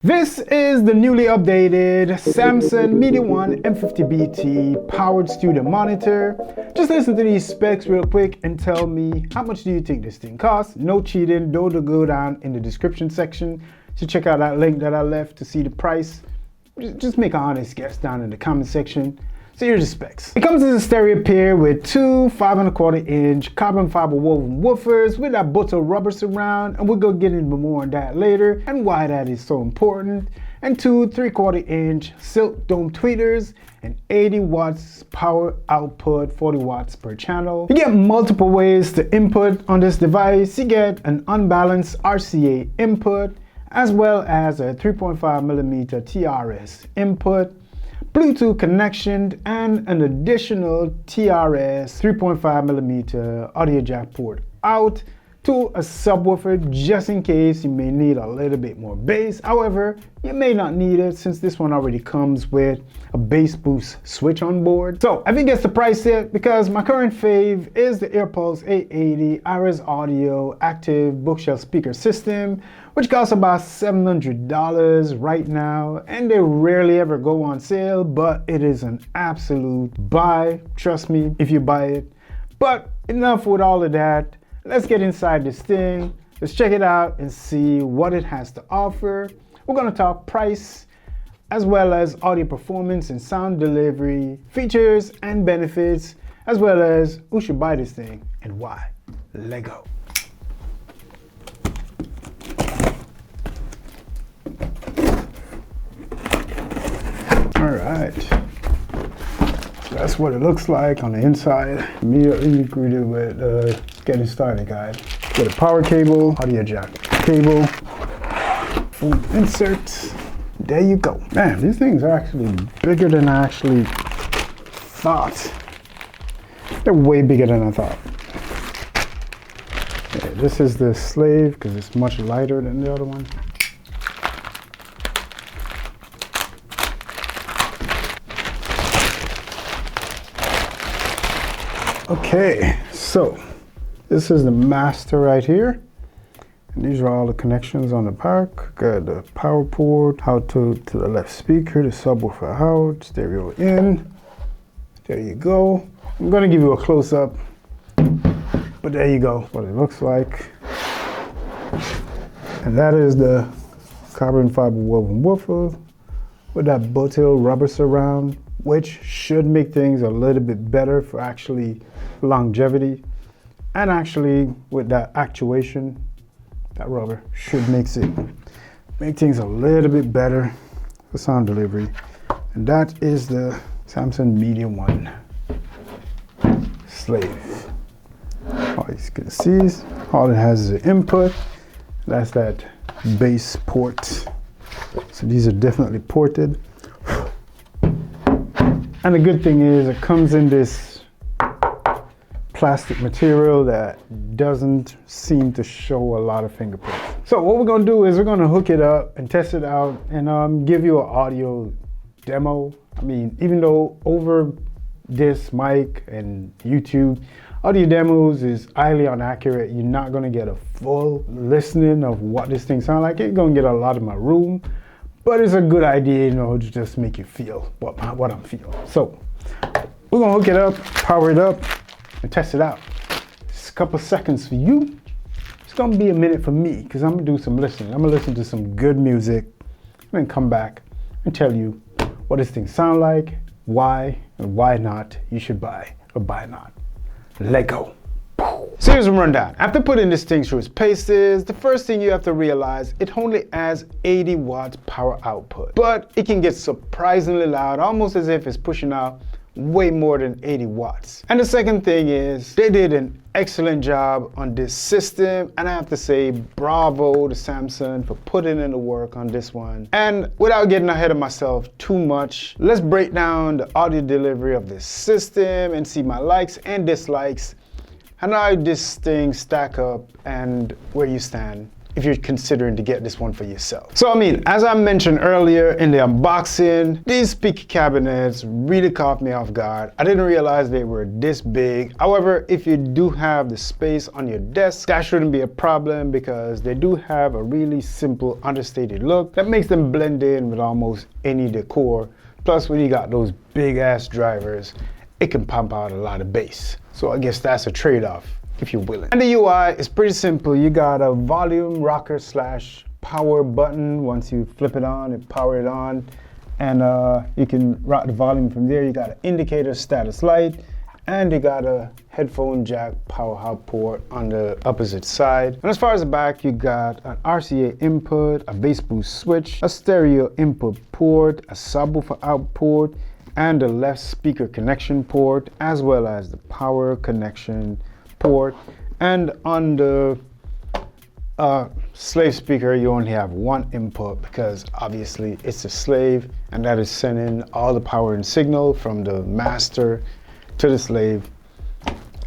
This is the newly updated Samson MediaOne M50BT powered studio monitor. Just listen to these specs real quick and tell me how much do you think this thing costs. No cheating, don't go down in the description section to check out that link that I left to see the price. Just make an honest guess down in the comment section. So here's the specs. It comes as a stereo pair with two 5¼ inch carbon fiber woven woofers with that butter rubber surround, and we'll go get into more on that later and why that is so important, and two 3/4 inch silk dome tweeters and 80 watts power output, 40 watts per channel. You get multiple ways to input on this device. You get an unbalanced RCA input as well as a 3.5mm TRS input, Bluetooth connection, and an additional TRS 3.5mm audio jack port out to a subwoofer just in case you may need a little bit more bass. However, you may not need it since this one already comes with a bass boost switch on board. So I think it's the price yet because my current fave is the AirPulse 880 Iris Audio active bookshelf speaker system, which costs about $700 right now, and they rarely ever go on sale, but it is an absolute buy, trust me, if you buy it. But enough with all of that. Let's get inside this thing. Let's check it out and see what it has to offer. We're gonna talk price, as well as audio performance and sound delivery, features and benefits, as well as who should buy this thing and why. Let's go. All right. That's what it looks like on the inside. Immediately greeted with getting started guide. Get a power cable, audio jack cable, phone insert. There you go. Man, these things are actually bigger than I actually thought. They're way bigger than I thought. Okay, this is the slave because it's much lighter than the other one. Okay, so this is the master right here. And these are all the connections on the back. Got the power port, out to the left speaker, the subwoofer out, stereo in. There you go. I'm gonna give you a close up, but there you go, what it looks like. And that is the carbon fiber woven woofer with that butter rubber surround, which should make things a little bit better for actually longevity. And actually with that actuation, that rubber should make things a little bit better for sound delivery. And that is the Samson MediaOne slave. All you can see, all it has is an input. That's that bass port. So these are definitely ported. And the good thing is it comes in this plastic material that doesn't seem to show a lot of fingerprints. So what we're gonna do is we're gonna hook it up and test it out and give you an audio demo. I mean, even though over this mic and YouTube, audio demos is highly inaccurate, you're not gonna get a full listening of what this thing sounds like. You're gonna get a lot of my room, but it's a good idea, you know, to just make you feel what I'm feeling. So we're gonna hook it up, power it up, and test it out. It's a couple seconds for you. It's gonna be a minute for me because I'm gonna do some listening. I'm gonna listen to some good music and then come back and tell you what this thing sounds like, why, and why not you should buy or buy not. Let go. So here's a rundown. After putting this thing through its paces, the first thing you have to realize, it only has 80 watts power output, but it can get surprisingly loud, almost as if it's pushing out way more than 80 watts. And the second thing is they did an excellent job on this system, and I have to say bravo to Samsung for putting in the work on this one. And without getting ahead of myself too much, let's break down the audio delivery of this system and see my likes and dislikes and how this thing stack up and where you stand if you're considering to get this one for yourself. So I mean, as I mentioned earlier in the unboxing, these speaker cabinets really caught me off guard. I didn't realize they were this big. However, if you do have the space on your desk, that shouldn't be a problem because they do have a really simple understated look that makes them blend in with almost any decor. Plus, when you got those big ass drivers, it can pump out a lot of bass. So I guess that's a trade-off if you're willing. And the UI is pretty simple. You got a volume rocker slash power button. Once you flip it on, it power it on. And you can rock the volume from there. You got an indicator status light, and you got a headphone jack power hub port on the opposite side. And as far as the back, you got an RCA input, a bass boost switch, a stereo input port, a subwoofer out port, and a left speaker connection port, as well as the power connection port. And on the slave speaker, you only have one input because obviously it's a slave, and that is sending all the power and signal from the master to the slave.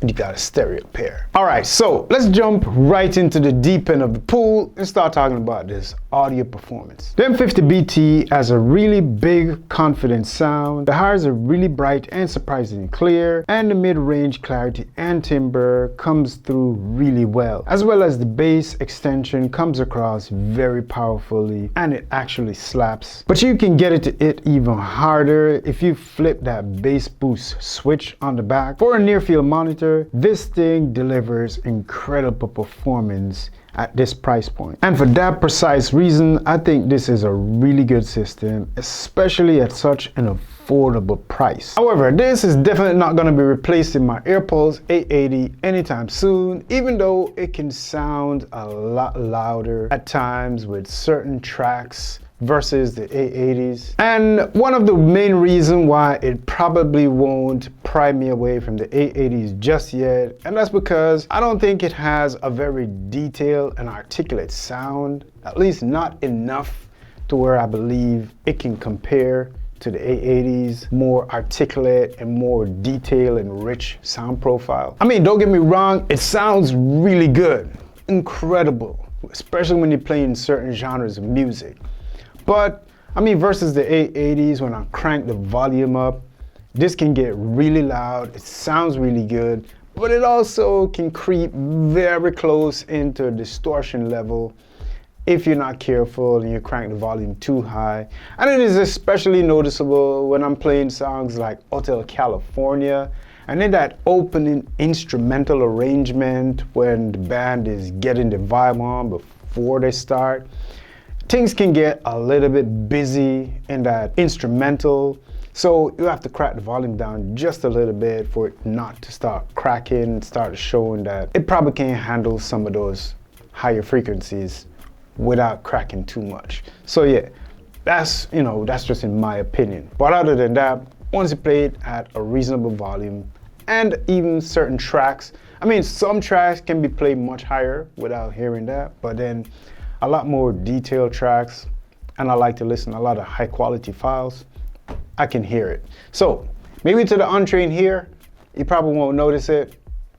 And you got a stereo pair. All right, so let's jump right into the deep end of the pool and start talking about this audio performance. The M50BT has a really big, confident sound. The highs are really bright and surprisingly clear, and the mid-range clarity and timbre comes through really well, as well as the bass extension comes across very powerfully, and it actually slaps. But you can get it to hit even harder if you flip that bass boost switch on the back. For a near-field monitor, this thing delivers incredible performance at this price point. And for that precise reason, I think this is a really good system, especially at such an affordable price. However, this is definitely not going to be replacing my AirPods 880 anytime soon, even though it can sound a lot louder at times with certain tracks versus the 880s. And one of the main reasons why it probably won't pry me away from the 880s just yet, and that's because I don't think it has a very detailed and articulate sound, at least not enough to where I believe it can compare to the 880s, more articulate and more detailed and rich sound profile. I mean, don't get me wrong, it sounds really good, incredible, especially when you're playing certain genres of music. But I mean, versus the 880s, when I crank the volume up, this can get really loud. It sounds really good, but it also can creep very close into distortion level if you're not careful and you crank the volume too high. And it is especially noticeable when I'm playing songs like Hotel California, and in that opening instrumental arrangement when the band is getting the vibe on before they start. Things can get a little bit busy in that instrumental, so you have to crack the volume down just a little bit for it not to start cracking, start showing that it probably can't handle some of those higher frequencies without cracking too much. So yeah, that's just in my opinion. But other than that, once you play it at a reasonable volume, and even certain tracks, I mean, some tracks can be played much higher without hearing that, but then a lot more detailed tracks, and I like to listen to a lot of high quality files, I can hear it. So maybe to the untrained ear, you probably won't notice it,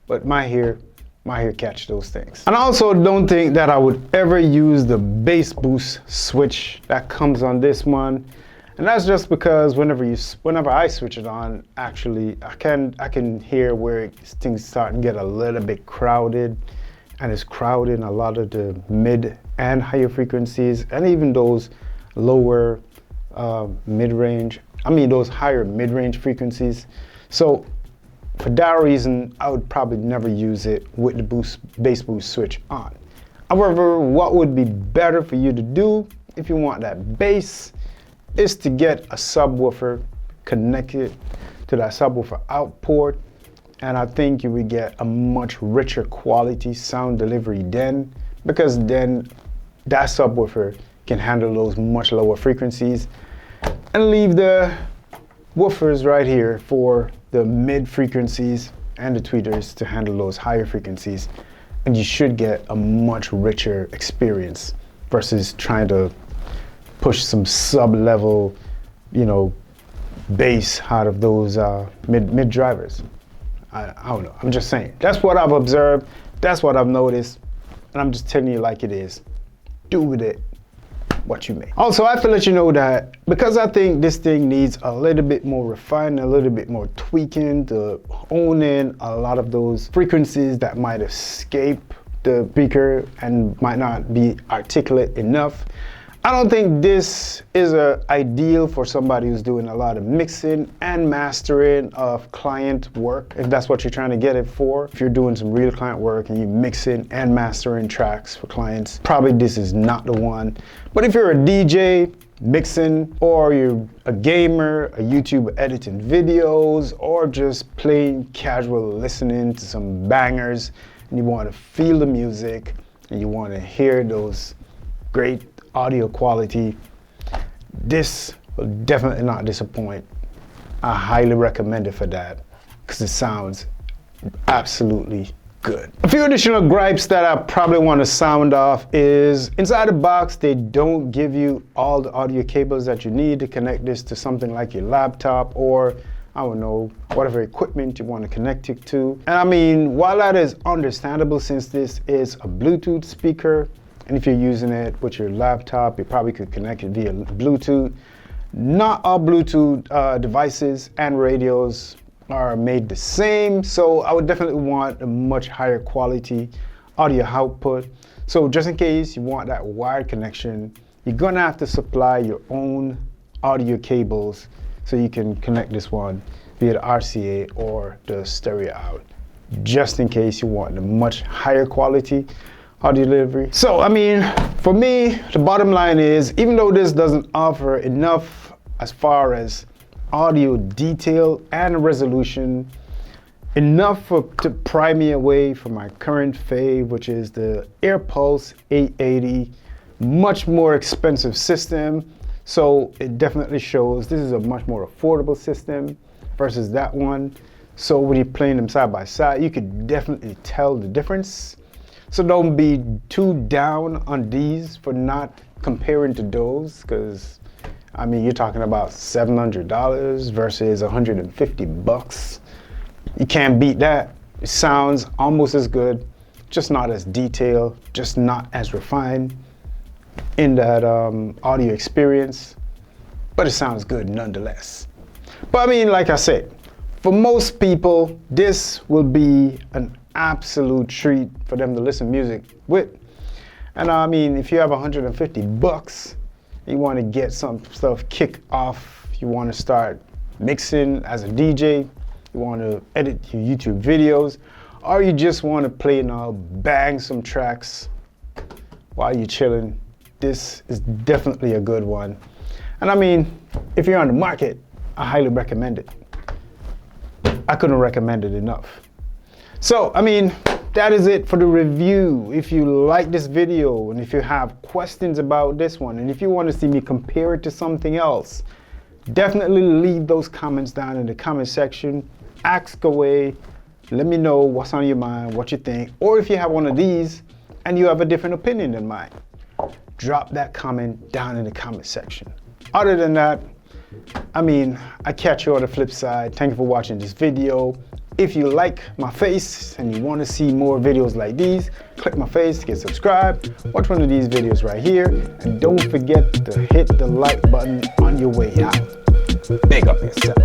but my ear catch those things. And I also don't think that I would ever use the bass boost switch that comes on this one. And that's just because whenever I switch it on, actually I can hear where things start to get a little bit crowded, and it's crowding a lot of the mid and higher frequencies, and even those lower mid-range, those higher mid-range frequencies. So for that reason, I would probably never use it with the bass boost switch on. However, what would be better for you to do if you want that bass is to get a subwoofer connected to that subwoofer out port, and I think you would get a much richer quality sound delivery then, because then that subwoofer can handle those much lower frequencies and leave the woofers right here for the mid frequencies and the tweeters to handle those higher frequencies, and you should get a much richer experience versus trying to push some sub-level, bass out of those mid drivers. I don't know, I'm just saying. That's what I've observed, that's what I've noticed, and I'm just telling you like it is. do with it what you may. Also, I have to let you know that because I think this thing needs a little bit more refining, a little bit more tweaking to hone in a lot of those frequencies that might escape the speaker and might not be articulate enough. I don't think this is ideal for somebody who's doing a lot of mixing and mastering of client work, if that's what you're trying to get it for. If you're doing some real client work and you're mixing and mastering tracks for clients, probably this is not the one. But if you're a DJ mixing, or you're a gamer, a YouTuber editing videos, or just plain casual listening to some bangers, and you want to feel the music and you want to hear those great audio quality, this will definitely not disappoint. I highly recommend it for that because it sounds absolutely good. A few additional gripes that I probably want to sound off is inside the box they don't give you all the audio cables that you need to connect this to something like your laptop or I don't know, whatever equipment you want to connect it to. And I mean, while that is understandable since this is a Bluetooth speaker, and if you're using it with your laptop, you probably could connect it via Bluetooth. Not all Bluetooth devices and radios are made the same, so I would definitely want a much higher quality audio output. So just in case you want that wired connection, you're gonna have to supply your own audio cables so you can connect this one via the RCA or the stereo out, just in case you want a much higher quality audio delivery. So I mean, for me, the bottom line is, even though this doesn't offer enough as far as audio detail and resolution, enough to pry me away from my current fave, which is the AirPulse 880, much more expensive system. So it definitely shows this is a much more affordable system versus that one. So when you're playing them side by side, you could definitely tell the difference. So don't be too down on these for not comparing to those, because I mean, you're talking about $700 versus 150 bucks. You can't beat that. It sounds almost as good, just not as detailed, just not as refined in that audio experience, but it sounds good nonetheless. But I mean, like I said, for most people, this will be an absolute treat for them to listen to music with. And I mean, if you have 150 bucks, you want to get some stuff kicked off, you want to start mixing as a DJ, you want to edit your YouTube videos, or you just want to play and bang some tracks while you're chilling, this is definitely a good one. And I mean, if you're on the market, I highly recommend it. I couldn't recommend it enough. So, I mean, that is it for the review. If you like this video and if you have questions about this one and if you want to see me compare it to something else, definitely leave those comments down in the comment section. Ask away. Let me know what's on your mind, what you think, or if you have one of these and you have a different opinion than mine, drop that comment down in the comment section. Other than that, I mean, I catch you on the flip side. Thank you for watching this video. If you like my face and you want to see more videos like these, click my face to get subscribed. Watch one of these videos right here. And don't forget to hit the like button on your way out. Big up yourself.